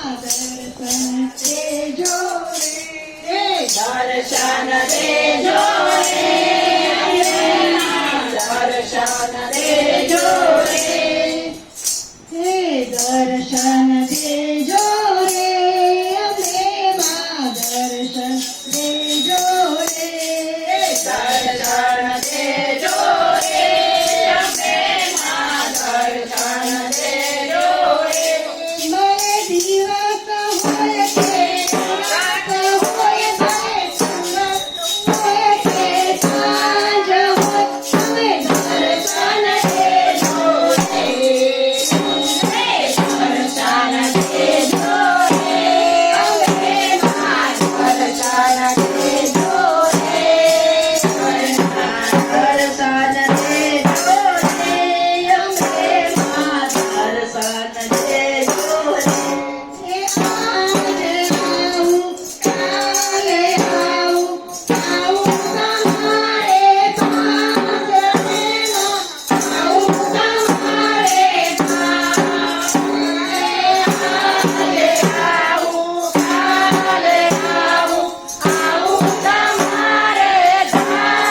દર્શન દેજો રે, દર્શન દેજો રે, હે દર્શન દેજો રે, અમને માં દર્શન દેજો રે, દર્શન દેજો રે, અમને માં દર્શન દેજો રે. મને દિવસ હોય કે રાત હોય કે હોય કે સાંજ હોય, તમે દર્શન દેજો રે, દર્શન દેજો રે, અમને માં દર્શન દેજો રે, દર્શન દેજો રે, અમને માં દર્શન દેજો રે. એ આજે આવું, કાલે આવું, આવું તમારે પાસે આવું તમારે પાસે. આજે આવું, કાલે આવું, આવું તમારે પાસે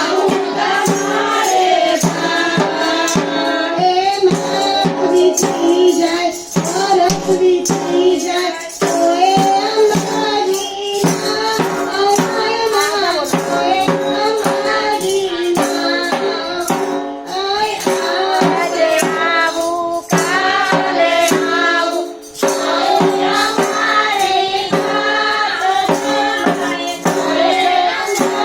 આવું તમારે પાસે. વીતી જાય, બરફ વીતી જાય, તોય અમારી ના, અમાયમાં તોય અમારી ના. આજે આવું, કાલે આવું, આવું તમારે પાસે તોય અમારી